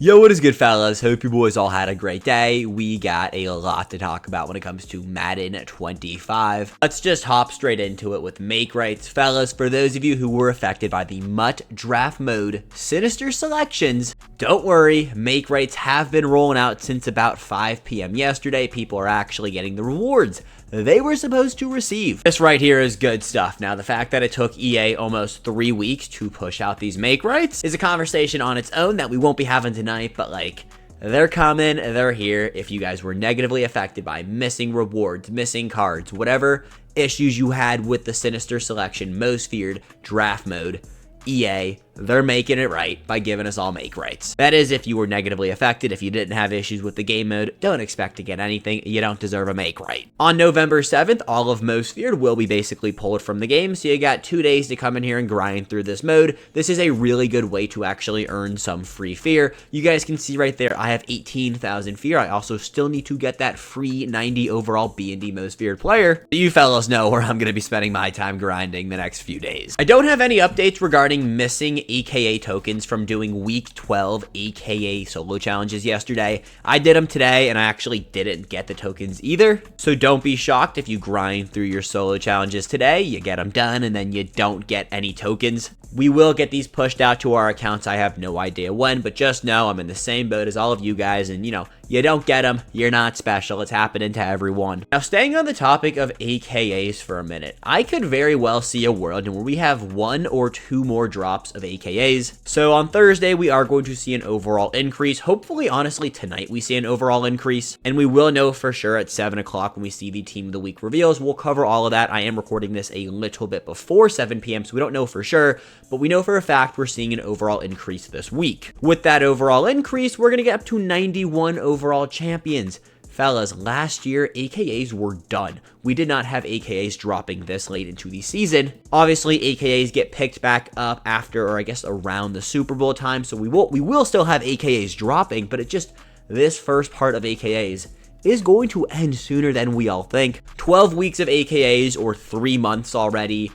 Yo, what is good, fellas? Hope you boys all had a great day. We got a lot to talk about when it comes to Madden 25. Let's just hop straight into it with make rights. Fellas, for those of you who were affected by the MUT draft mode sinister selections, don't worry, make rights have been rolling out since about 5 p.m. yesterday. People are actually getting the rewards they were supposed to receive. This right here is good stuff. Now, the fact that it took EA almost 3 weeks to push out these make rights is a conversation on its own that we won't be having tonight, but like, they're coming, they're here. If you guys were negatively affected by missing rewards, missing cards, whatever issues you had with the sinister selection, most feared draft mode, EA, they're making it right by giving us all make rights. That is, if you were negatively affected. If you didn't have issues with the game mode, don't expect to get anything. You don't deserve a make right. On November 7th, all of Most Feared will be basically pulled from the game, so you got 2 days to come in here and grind through this mode. This is a really good way to actually earn some free fear. You guys can see right there, I have 18,000 fear. I also still need to get that free 90 overall B&D Most Feared player. You fellas know where I'm going to be spending my time grinding the next few days. I don't have any updates regarding missing AKA tokens from doing week 12 AKA solo challenges yesterday. I did them today and I actually didn't get the tokens either. So don't be shocked if you grind through your solo challenges today, you get them done and then you don't get any tokens. We will get these pushed out to our accounts. I have no idea when, but just know I'm in the same boat as all of you guys, and you know, you don't get them, you're not special. It's happening to everyone. Now, staying on the topic of AKAs for a minute, I could very well see a world where we have 1 or 2 more drops of AKAs. So on Thursday, we are going to see an overall increase. Hopefully, honestly, tonight we see an overall increase, and we will know for sure at 7 o'clock when we see the Team of the Week reveals. We'll cover all of that. I am recording this a little bit before 7 p.m., so we don't know for sure, but we know for a fact we're seeing an overall increase this week. With that overall increase, we're going to get up to 91 overall champions. Fellas, last year, AKAs were done. We did not have AKAs dropping this late into the season. Obviously, AKAs get picked back up after, or I guess around the Super Bowl time, so we will still have AKAs dropping, but it just, this first part of AKAs is going to end sooner than we all think. 12 weeks of AKAs, or 3 months already.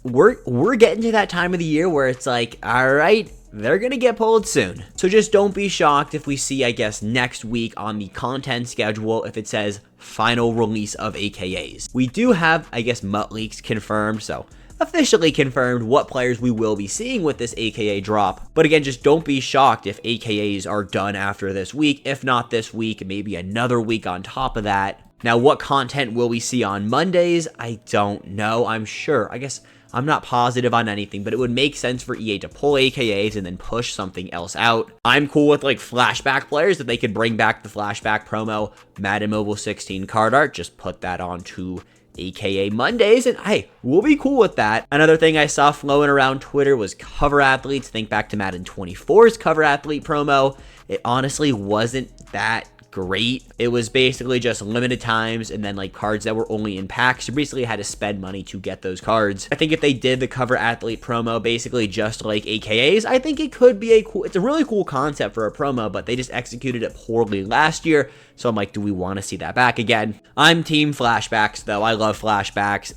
We're getting to that time of the year where it's like, all right, they're going to get pulled soon. So just don't be shocked if we see, I guess, next week on the content schedule, if it says final release of AKAs. We do have, I guess, MUT leaks confirmed, so officially confirmed what players we will be seeing with this AKA drop. But again, just don't be shocked if AKAs are done after this week. If not this week, maybe another week on top of that. Now, what content will we see on Mondays? I don't know. I'm sure. I guess I'm not positive on anything, but it would make sense for EA to pull AKAs and then push something else out. I'm cool with like flashback players, if they could bring back the flashback promo, Madden Mobile 16 card art, just put that onto AKA Mondays, and hey, we'll be cool with that. Another thing I saw flowing around Twitter was cover athletes. Think back to Madden 24's cover athlete promo. It honestly wasn't that great. It was basically just limited times and then like cards that were only in packs. You basically had to spend money to get those cards. I think if they did the cover athlete promo basically just like AKAs, I think it could be it's a really cool concept for a promo, but they just executed it poorly last year. So I'm like, do we want to see that back again? I'm team flashbacks though. I love flashbacks.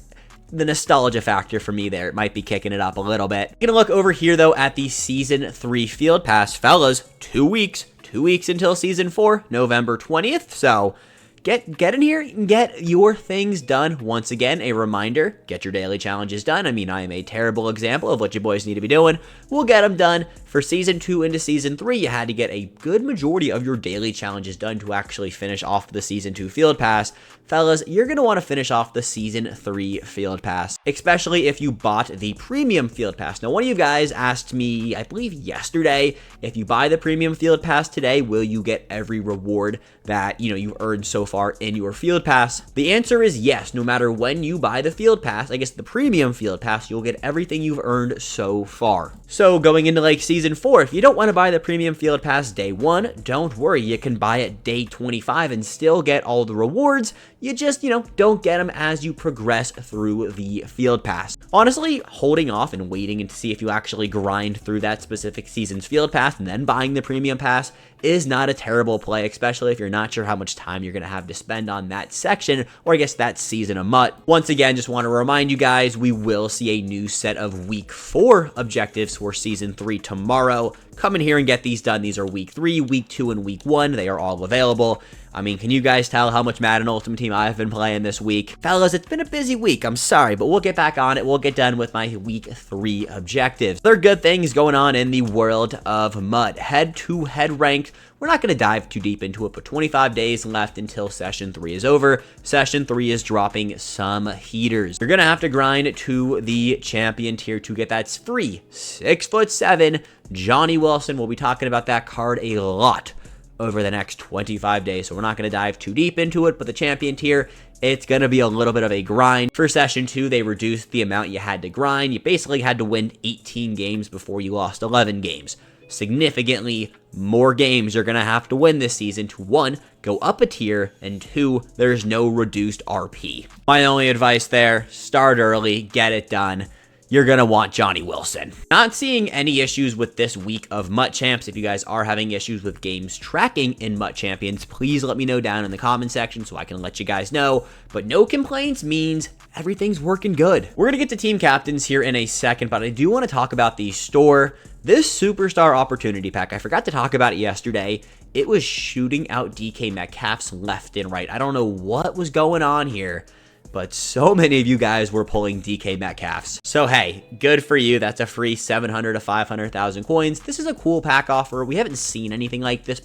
The nostalgia factor for me there, it might be kicking it up a little bit. Gonna look over here though at the Season 3 Field Pass. Fellas, 2 weeks. 2 weeks until Season 4, November 20th, so get in here and get your things done. Once again, a reminder, get your daily challenges done. I mean, I am a terrible example of what you boys need to be doing. We'll get them done. For Season 2 into Season 3, you had to get a good majority of your daily challenges done to actually finish off the Season 2 Field Pass. Fellas, you're going to want to finish off the Season 3 Field Pass, especially if you bought the Premium Field Pass. Now, one of you guys asked me, I believe yesterday, if you buy the Premium Field Pass today, will you get every reward that, you know, you've earned so far in your Field Pass? The answer is yes. No matter when you buy the Field Pass, I guess the Premium Field Pass, you'll get everything you've earned so far. So going into like Season 4, if you don't want to buy the Premium Field Pass day 1, don't worry. You can buy it day 25 and still get all the rewards. You just, you know, don't get them as you progress through the Field Pass. Honestly, holding off and waiting to see if you actually grind through that specific season's Field Pass and then buying the Premium Pass is not a terrible play, especially if you're not sure how much time you're going to have to spend on that section, or I guess that season of MUT. Once again, just want to remind you guys, we will see a new set of Week 4 objectives for Season 3 tomorrow. come in here and get these done. These are week 3, week 2, and week 1. They are all available. I mean, can you guys tell how much Madden Ultimate Team I've been playing this week? Fellas, it's been a busy week. I'm sorry, but we'll get back on it. We'll get done with my week 3 objectives. There are good things going on in the world of MUT. Head-to-head ranked. We're not going to dive too deep into it, but 25 days left until Session 3 is over. Session 3 is dropping some heaters. You're going to have to grind to the champion tier to get that free 6'7" Johnny Wilson. We'll be talking about that card a lot over the next 25 days, so we're not going to dive too deep into it, but the champion tier, it's going to be a little bit of a grind. For Session 2, they reduced the amount you had to grind. You basically had to win 18 games before you lost 11 games. Significantly more games you're going to have to win this season to 1, go up a tier, and 2, there's no reduced RP. My only advice there, start early, get it done. You're going to want Johnny Wilson. Not seeing any issues with this week of MUT Champs. If you guys are having issues with games tracking in MUT Champions, please let me know down in the comment section so I can let you guys know. But no complaints means everything's working good. We're going to get to team captains here in a second, but I do want to talk about the store. This Superstar Opportunity Pack, I forgot to talk about it yesterday. It was shooting out DK Metcalfs left and right. I don't know what was going on here, but so many of you guys were pulling DK Metcalfs. So hey, good for you. That's a free 700 to 500,000 coins. This is a cool pack offer. We haven't seen anything like this.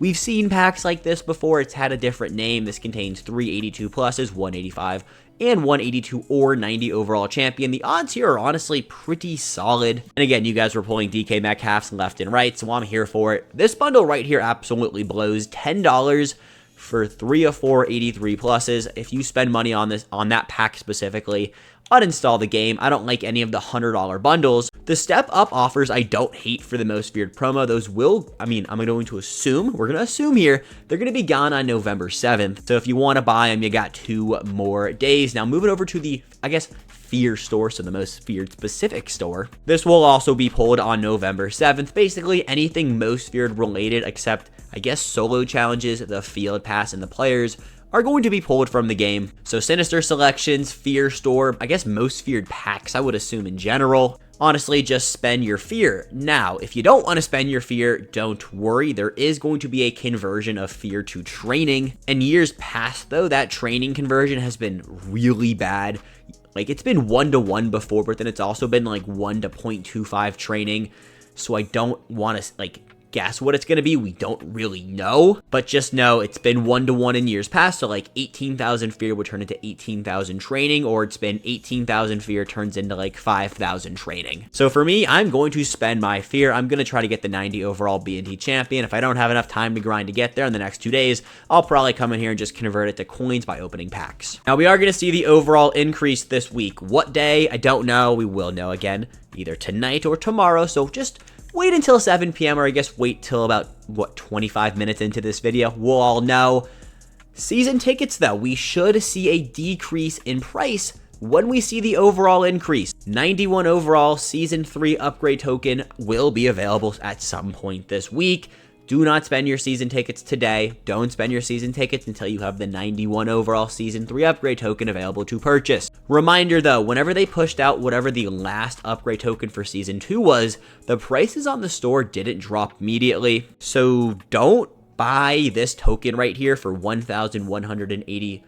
We've seen packs like this before. It's had a different name. This contains 382 pluses, 185, and 182 or 90 overall champion. The odds here are honestly pretty solid. And again, you guys were pulling DK Metcalfs left and right, so I'm here for it. This bundle right here absolutely blows. $10 for 3 of 4 83 pluses. If you spend money on that pack specifically, uninstall the game. I don't like any of the $100 bundles. The step up offers I don't hate for the most feared promo. Those will, I'm going to assume, we're going to assume here, they're going to be gone on November 7th. So if you want to buy them, you got 2 more days. Now moving over to the, fear store, so the most feared specific store. This will also be pulled on November 7th. Basically anything most feared related except, solo challenges, the field pass, and the players are going to be pulled from the game. So Sinister Selections, Fear Store, most feared packs, I would assume in general. Honestly, just spend your fear. Now, if you don't want to spend your fear, don't worry. There is going to be a conversion of fear to training. In years past, though, that training conversion has been really bad. It's been 1-to-1 before, but then it's also been 1 to 0.25 training. So I don't want to, guess what it's going to be. We don't really know, but just know it's been 1-to-1 in years past. So 18,000 fear would turn into 18,000 training, or it's been 18,000 fear turns into 5,000 training. So for me, I'm going to spend my fear. I'm going to try to get the 90 overall B&T champion. If I don't have enough time to grind to get there in the next 2 days, I'll probably come in here and just convert it to coins by opening packs. Now we are going to see the overall increase this week. What day? I don't know. We will know again either tonight or tomorrow. So just wait until 7 p.m. or wait till about, 25 minutes into this video. We'll all know. Season tickets, though, we should see a decrease in price when we see the overall increase. 91 overall Season 3 upgrade token will be available at some point this week. Do not spend your season tickets today. Don't spend your season tickets until you have the 91 overall Season 3 upgrade token available to purchase. Reminder though, whenever they pushed out whatever the last upgrade token for Season 2 was, the prices on the store didn't drop immediately. So don't buy this token right here for 1,180,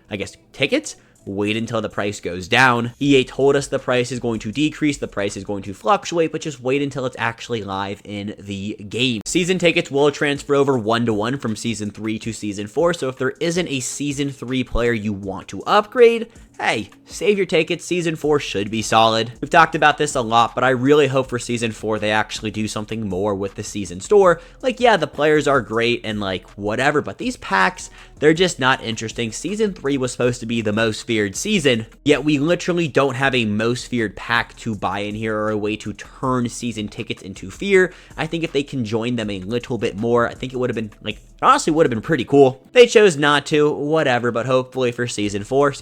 tickets. Wait until the price goes down. EA told us the price is going to decrease, the price is going to fluctuate, but just wait until it's actually live in the game. Season tickets will transfer over 1-to-1 from Season 3 to Season 4, so if there isn't a Season 3 player you want to upgrade, hey, save your tickets. Season 4 should be solid. We've talked about this a lot, but I really hope for Season 4 they actually do something more with the Season store. Yeah, the players are great and whatever, but these packs, they're just not interesting. Season 3 was supposed to be the most feared season, yet we literally don't have a most feared pack to buy in here or a way to turn season tickets into fear. I think if they can join them a little bit more, I think it would have been honestly would have been pretty cool. They chose not to, whatever, but hopefully for Season 4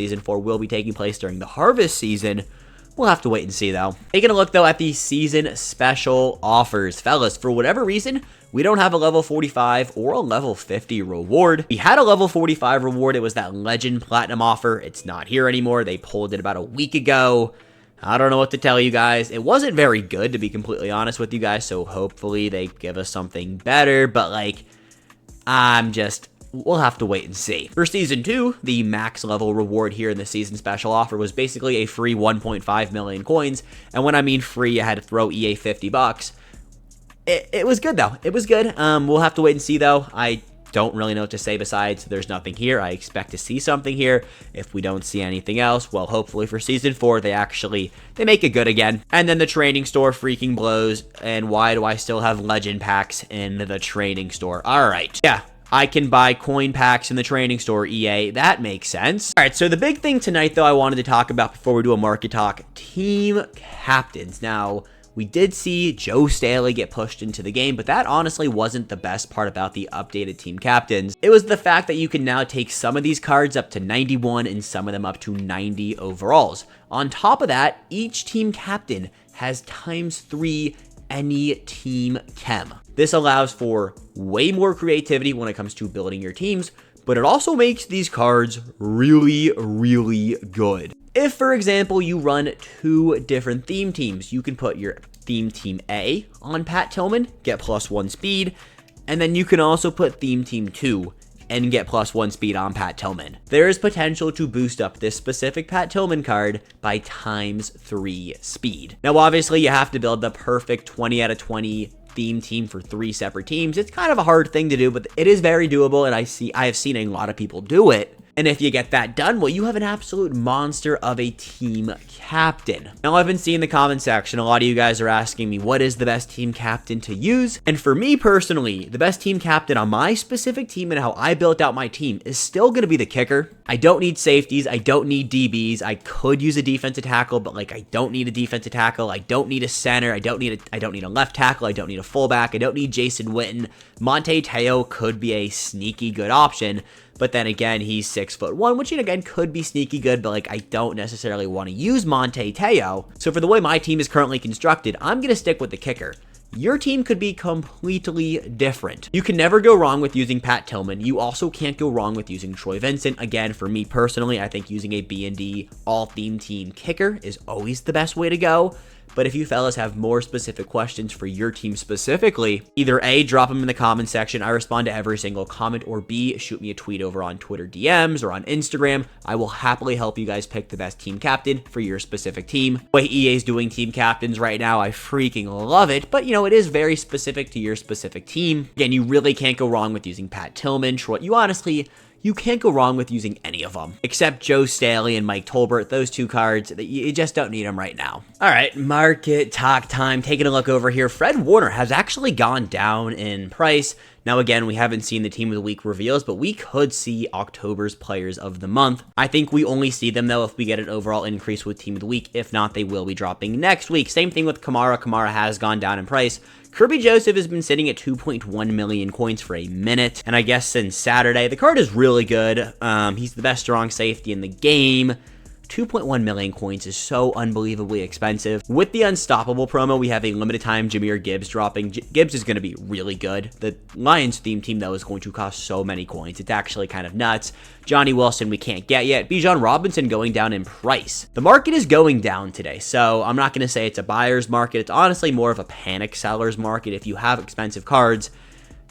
will be taking place during the harvest season. We'll have to wait and see though. Taking a look though at the season special offers. Fellas, for whatever reason, we don't have a level 45 or a level 50 reward. We had a level 45 reward. It was that Legend Platinum offer. It's not here anymore. They pulled it about a week ago. I don't know what to tell you guys. It wasn't very good, to be completely honest with you guys, so hopefully they give us something better, but like, we'll have to wait and see. For Season 2, the max level reward here in the Season Special offer was basically a free 1.5 million coins, and when I mean free, you had to throw EA 50 bucks. It was good, though. It was good. We'll have to wait and see, though. I don't really know what to say besides there's nothing here. I expect to see something here. If we don't see anything else, well, hopefully for Season 4, they make it good again. And then the training store freaking blows. And why do I still have legend packs in the training store? All right. Yeah. I can buy coin packs in the training store, EA. That makes sense. All right, so the big thing tonight, though, I wanted to talk about before we do a market talk, team captains. Now, we did see Joe Staley get pushed into the game, but that honestly wasn't the best part about the updated team captains. It was the fact that you can now take some of these cards up to 91 and some of them up to 90 overalls. On top of that, each team captain has ×3 any team chem. This allows for way more creativity when it comes to building your teams, but it also makes these cards really, really good. If, for example, you run 2 different theme teams, you can put your theme team A on Pat Tillman, get +1 speed, and then you can also put theme team 2 and get +1 speed on Pat Tillman. There is potential to boost up this specific Pat Tillman card by ×3 speed. Now, obviously, you have to build the perfect 20 out of 20 theme team for 3 separate teams. It's kind of a hard thing to do, but it is very doable, and I have seen a lot of people do it. And if you get that done, well, you have an absolute monster of a team captain. Now, I've been seeing the comment section, a lot of you guys are asking me, what is the best team captain to use? And for me personally, the best team captain on my specific team and how I built out my team is still going to be the kicker. I don't need safeties. I don't need DBs. I could use a defensive tackle, but like, I don't need a defensive tackle. I don't need a center. I don't need a left tackle. I don't need a fullback. I don't need Jason Witten. Monte Teo could be a sneaky good option. But then again, he's 6'1", which again could be sneaky good, but like, I don't necessarily want to use Monte Teo. So for the way my team is currently constructed, I'm going to stick with the kicker. Your team could be completely different. You can never go wrong with using Pat Tillman. You also can't go wrong with using Troy Vincent. Again, for me personally, I think using a B&D all-theme team kicker is always the best way to go. But if you fellas have more specific questions for your team specifically, either A, drop them in the comment section. I respond to every single comment, or B, shoot me a tweet over on Twitter DMs or on Instagram. I will happily help you guys pick the best team captain for your specific team. The way EA is doing team captains right now, I freaking love it. But, you know, it is very specific to your specific team. Again, you really can't go wrong with using Pat Tillman, Troy. You can't go wrong with using any of them, except Joe Staley and Mike Tolbert. Those 2 cards, you just don't need them right now. All right, market talk time. Taking a look over here. Fred Warner has actually gone down in price. Now, again, we haven't seen the Team of the Week reveals, but we could see October's Players of the Month. I think we only see them, though, if we get an overall increase with Team of the Week. If not, they will be dropping next week. Same thing with Kamara. Kamara has gone down in price. Kirby Joseph has been sitting at 2.1 million coins for a minute, and I guess since Saturday, the card is really good. He's the best strong safety in the game. 2.1 million coins is so unbelievably expensive. With the Unstoppable promo, we have a limited time Jahmyr Gibbs dropping. Gibbs is going to be really good. The Lions theme team, though, is going to cost so many coins. It's actually kind of nuts. Johnny Wilson we can't get yet. Bijan Robinson going down in price. The market is going down today, so I'm not going to say it's a buyer's market. It's honestly more of a panic seller's market. If you have expensive cards,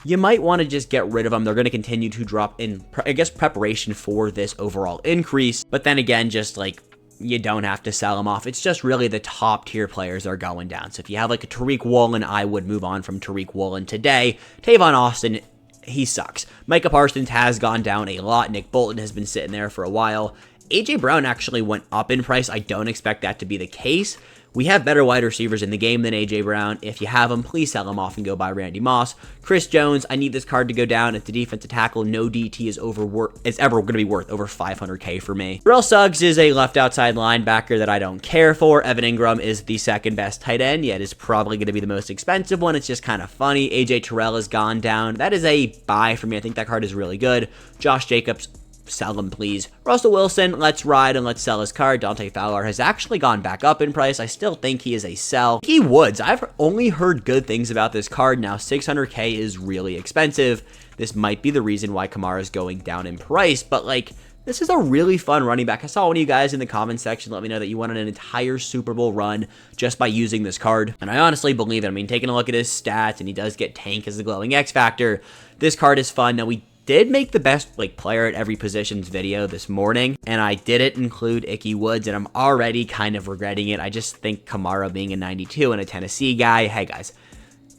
you might want to just get rid of them. They're going to continue to drop in, I guess, preparation for this overall increase. But then again, just like, you don't have to sell them off. It's just really the top tier players are going down. So if you have like a Tariq Woolen, I would move on from Tariq Woolen today. Tavon Austin, he sucks. Micah Parsons has gone down a lot. Nick Bolton has been sitting there for a while. AJ Brown actually went up in price. I don't expect that to be the case. We have better wide receivers in the game than A.J. Brown. If you have them, please sell them off and go buy Randy Moss. Chris Jones, I need this card to go down. At the defensive tackle, no DT is ever going to be worth over 500K for me. Terrell Suggs is a left outside linebacker that I don't care for. Evan Ingram is the second best tight end, yet is probably going to be the most expensive one. It's just kind of funny. A.J. Terrell has gone down. That is a buy for me. I think that card is really good. Josh Jacobs, sell him, please. Russell Wilson, let's ride and let's sell his card. Dante Fowler has actually gone back up in price. I still think he is a sell. He Woods, I've only heard good things about this card. Now, 600K is really expensive. This might be the reason why Kamara is going down in price, but like, this is a really fun running back. I saw one of you guys in the comment section let me know that you wanted an entire Super Bowl run just by using this card, and I honestly believe it. I mean, taking a look at his stats, and he does get Tank as the glowing X Factor. This card is fun. Now, we did make the best player at every positions video this morning, and I didn't include Ickey Woods, and I'm already kind of regretting it. I just think Kamara being a 92 and a Tennessee guy, hey guys,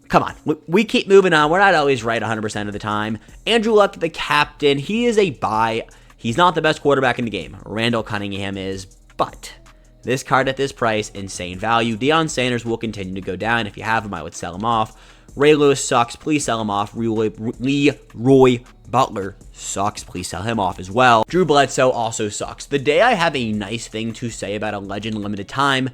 come on, we keep moving on. We're not always right 100% of the time. Andrew Luck, the captain, he is a buy. He's not the best quarterback in the game. Randall Cunningham is, but this card at this price, insane value. Deion Sanders will continue to go down. If you have him, I would sell him off. Ray Lewis sucks. Please sell him off. Leroy Butler sucks. Please sell him off as well. Drew Bledsoe also sucks. The day I have a nice thing to say about a Legend limited time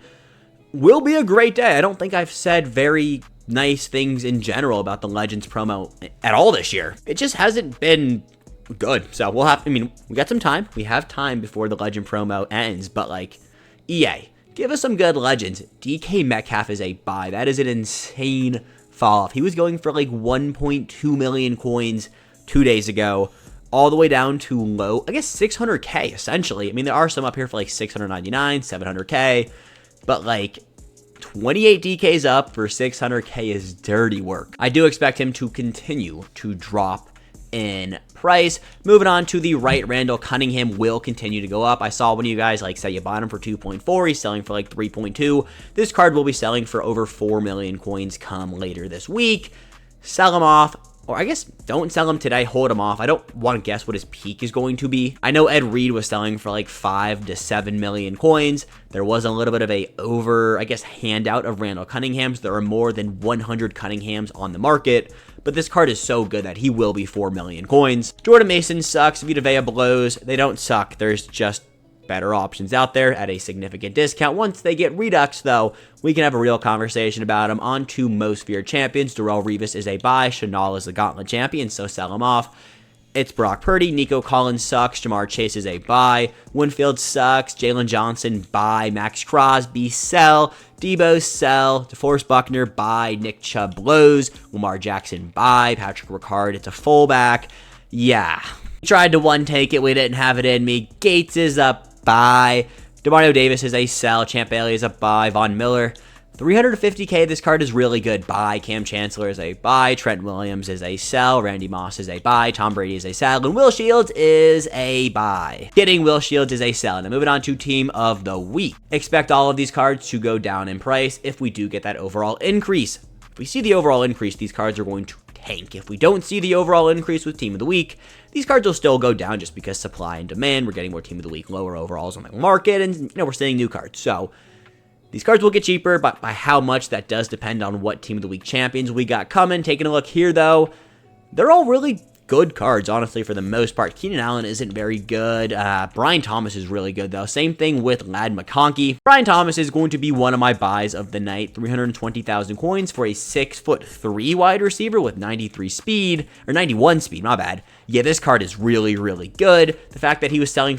will be a great day. I don't think I've said very nice things in general about the Legends promo at all this year. It just hasn't been good. So we'll have, I mean, we got some time. We have time before the Legend promo ends, but EA, give us some good Legends. DK Metcalf is a buy. That is an insane fall off. He was going for 1.2 million coins 2 days ago, all the way down to low, I guess 600k essentially. I mean, there are some up here for 699, 700k, but 28 DKs up for 600k is dirty work. I do expect him to continue to drop in price. Moving on to the right, Randall Cunningham will continue to go up. I saw one of you guys say you bought him for 2.4, he's selling for 3.2. This card will be selling for over 4 million coins come later this week. Sell him off, or I guess don't sell him today, hold him off. I don't want to guess what his peak is going to be. I know Ed Reed was selling for 5 to 7 million coins. There was a little bit of a handout of Randall Cunninghams. There are more than 100 Cunninghams on the market, but this card is so good that he will be 4 million coins. Jordan Mason sucks. Vita Vea blows. They don't suck. There's just better options out there at a significant discount. Once they get Redux, though, we can have a real conversation about them. On to most feared champions. Darrell Revis is a buy. Chanel is the gauntlet champion, so sell him off. It's Brock Purdy. Nico Collins sucks. Jamar Chase is a buy. Winfield sucks. Jalen Johnson, buy. Max Crosby, sell. Debo, sell. DeForest Buckner, buy. Nick Chubb blows. Lamar Jackson, buy. Patrick Ricard, it's a fullback. Yeah. Tried to one take it. We didn't have it in me. Gates is a buy. DeMario Davis is a sell. Champ Bailey is a buy. Von Miller, 350k. This card is really good. Buy. Cam Chancellor is a buy. Trent Williams is a sell. Randy Moss is a buy. Tom Brady is a sell. And Will Shields is a buy. Kidding, Will Shields is a sell. Now moving on to Team of the Week. Expect all of these cards to go down in price if we do get that overall increase. If we see the overall increase, these cards are going to tank. If we don't see the overall increase with Team of the Week, these cards will still go down just because supply and demand. We're getting more Team of the Week, lower overalls on the market, and we're seeing new cards. So these cards will get cheaper, but by how much, that does depend on what Team of the Week champions we got coming. Taking a look here, though, they're all really good cards, honestly, for the most part. Keenan Allen isn't very good. Brian Thomas is really good, though. Same thing with Ladd McConkey. Brian Thomas is going to be one of my buys of the night. 320,000 coins for a 6'3" wide receiver with 93 speed, or 91 speed, my bad. Yeah, this card is really, really good. The fact that he is selling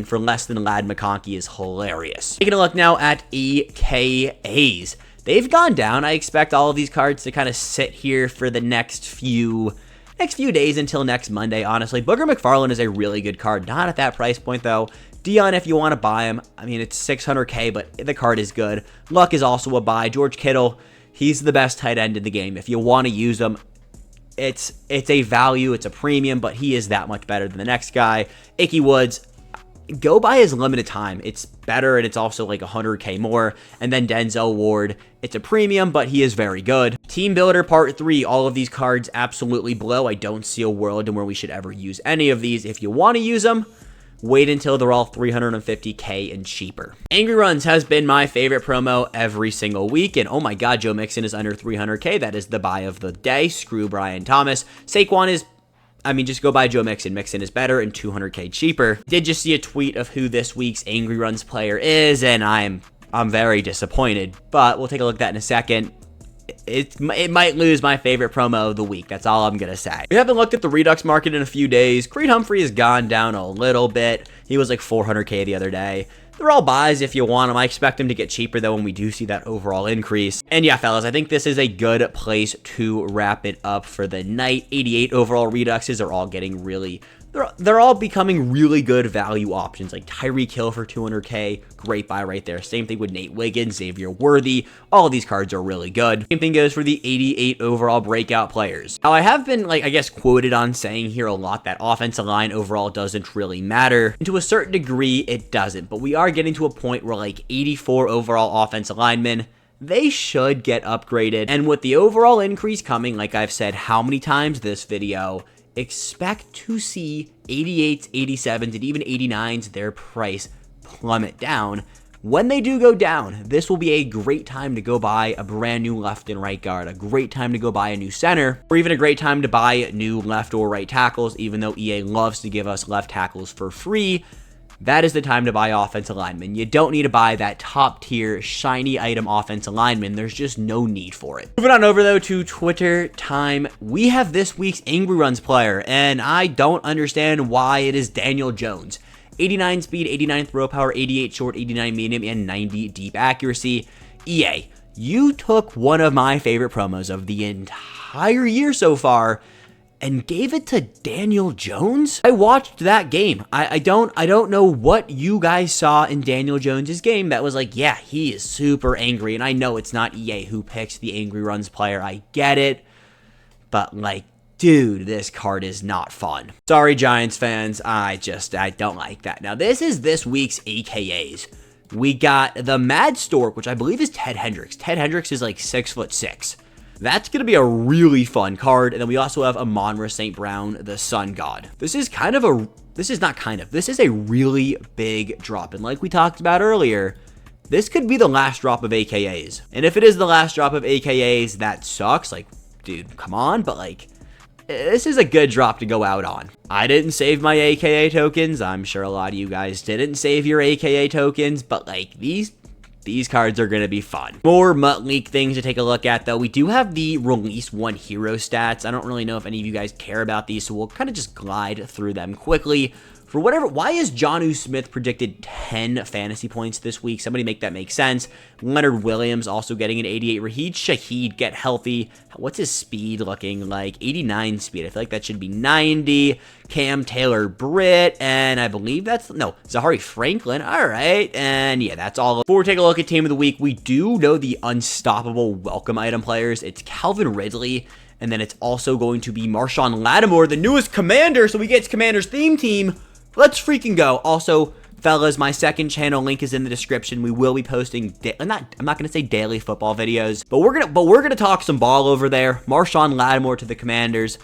for less than Ladd McConkey is hilarious. Taking a look now at EKAs. They've gone down. I expect all of these cards to kind of sit here for the next few days until next Monday, honestly. Booger McFarland is a really good card. Not at that price point, though. Dion, if you want to buy him, I mean, it's 600k, but the card is good. Luck is also a buy. George Kittle, he's the best tight end in the game. If you want to use him, it's a value, it's a premium, but he is that much better than the next guy. Ickey Woods, go buy his limited time. It's better, and it's also 100k more. And then Denzel Ward, it's a premium, but he is very good. Team Builder Part 3, all of these cards absolutely blow. I don't see a world in where we should ever use any of these. If you want to use them, wait until they're all 350k and cheaper. Angry Runs has been my favorite promo every single week, and oh my god, Joe Mixon is under 300k. That is the buy of the day. Screw Brian Thomas. Saquon is, just go buy Joe Mixon. Mixon is better and 200k cheaper. Did just see a tweet of who this week's Angry Runs player is, and I'm very disappointed, but we'll take a look at that in a second. It might lose my favorite promo of the week. That's all I'm going to say. We haven't looked at the Redux market in a few days. Creed Humphrey has gone down a little bit. He was 400k the other day. They're all buys if you want them. I expect them to get cheaper, though, when we do see that overall increase. And yeah, fellas, I think this is a good place to wrap it up for the night. 88 overall Reduxes are all getting they're they're all becoming really good value options, like Tyreek Hill for 200k, great buy right there. Same thing with Nate Wiggins, Xavier Worthy. All of these cards are really good. Same thing goes for the 88 overall breakout players. Now, I have been, like, I guess, quoted on saying here a lot that offensive line overall doesn't really matter. And to a certain degree, it doesn't. But we are getting to a point where, like, 84 overall offensive linemen, they should get upgraded. And with the overall increase coming, like I've said how many times this video, expect to see 88s, 87s, and even 89s, their price plummet down. When they do go down, this will be a great time to go buy a brand new left and right guard, a great time to go buy a new center, or even a great time to buy new left or right tackles, even though EA loves to give us left tackles for free. That is the time to buy offensive linemen. You don't need to buy that top tier, shiny item offensive lineman. There's just no need for it. Moving on over though to Twitter time. We have this week's Angry Runs player, and I don't understand why it is Daniel Jones. 89 speed, 89 throw power, 88 short, 89 medium, and 90 deep accuracy. EA, you took one of my favorite promos of the entire year so far and gave it to Daniel Jones? I watched that game. I don't know what you guys saw in Daniel Jones's game that was like, yeah, he is super angry. And I know it's not EA who picks the Angry Runs player. I get it. But, like, dude, this card is not fun. Sorry, Giants fans. I don't like that. Now, this is this week's AKAs. We got the Mad Stork, which I believe is Ted Hendricks. Ted Hendricks is like 6'6". That's going to be a really fun card. And then we also have Amon-Ra St. Brown, the Sun God. This is a really big drop. And like we talked about earlier, this could be the last drop of AKAs. And if it is the last drop of AKAs, that sucks. Like, dude, come on. But, like, this is a good drop to go out on. I didn't save my AKA tokens. I'm sure a lot of you guys didn't save your AKA tokens. But, like, these cards are going to be fun. More Mutt League things to take a look at, though. We do have the Release 1 hero stats. I don't really know if any of you guys care about these, so we'll kind of just glide through them quickly. For whatever, why is Jonnu Smith predicted 10 fantasy points this week? Somebody make that make sense. Leonard Williams also getting an 88. Raheed Shaheed get healthy. What's his speed looking like? 89 speed. I feel like that should be 90. Cam Taylor Britt, and I believe Zahari Franklin. All right, and yeah, that's all. Before we take a look at Team of the Week, we do know the unstoppable welcome item players. It's Calvin Ridley, and then it's also going to be Marshawn Lattimore, the newest commander, so we get Commander's theme team. Let's freaking go. Also, fellas, my second channel link is in the description. We will be posting, I'm not going to say daily football videos, but we're going to talk some ball over there. Marshawn Lattimore to the Commanders.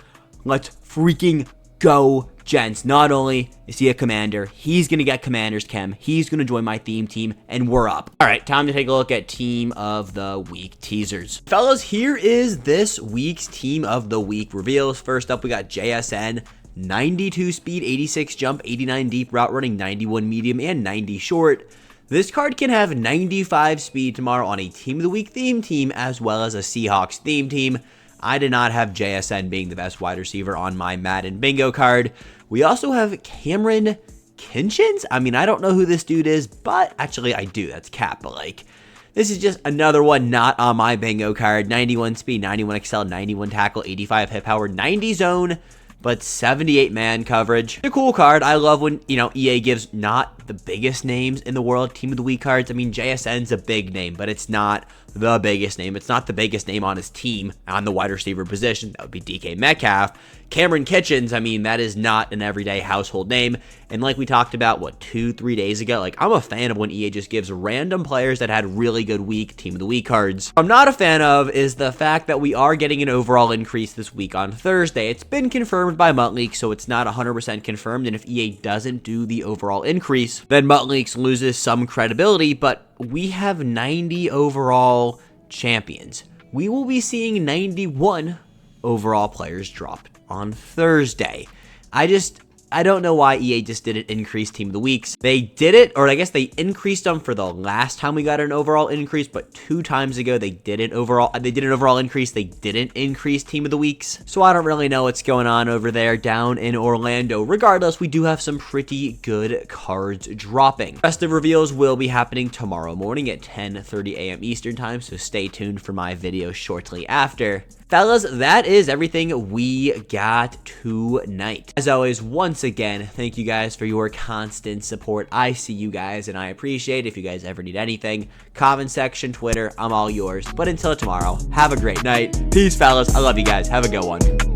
Let's freaking go, gents. Not only is he a commander, he's going to get Commander's Chem. He's going to join my theme team, and we're up. All right, time to take a look at Team of the Week teasers. Fellas, here is this week's Team of the Week reveals. First up, we got JSN. 92 speed, 86 jump, 89 deep route running, 91 medium, and 90 short. This card can have 95 speed tomorrow on a Team of the Week theme team as well as a Seahawks theme team. I did not have JSN being the best wide receiver on my Madden bingo card. We also have Cameron Kinchins. I mean, I don't know who this dude is, but actually I do. That's Cap, but like, this is just another one not on my bingo card. 91 speed, 91 excel, 91 tackle, 85 hit power, 90 zone, but 78 man coverage. It's a cool card. I love when, EA gives not the biggest names in the world Team of the Week cards. I mean, JSN's a big name, but it's not the biggest name. It's not the biggest name on his team on the wide receiver position. That would be DK Metcalf. Cameron Kitchens, I mean, that is not an everyday household name. And like we talked about, 2-3 days ago, like, I'm a fan of when EA just gives random players that had really good week Team of the Week cards. What I'm not a fan of is the fact that we are getting an overall increase this week on Thursday. It's been confirmed by Mutt Leaks, so it's not 100% confirmed. And if EA doesn't do the overall increase, then Mutt Leaks loses some credibility, but we have 90 overall champions. We will be seeing 91 overall players drop on Thursday. I don't know why EA just didn't increase Team of the Weeks. They did it, or I guess they increased them for the last time we got an overall increase, but 2 times ago they did an overall increase. They didn't increase Team of the Weeks. So I don't really know what's going on over there down in Orlando. Regardless, we do have some pretty good cards dropping. Festive reveals will be happening tomorrow morning at 10:30 a.m. Eastern time, so stay tuned for my video shortly after. fellas, that is everything we got tonight. As always, once again, thank you guys for your constant support. I see you guys, and I appreciate it. If you guys ever need anything, comment section, Twitter, I'm all yours. But until tomorrow, have a great night. Peace, fellas. I love you guys. Have a good one.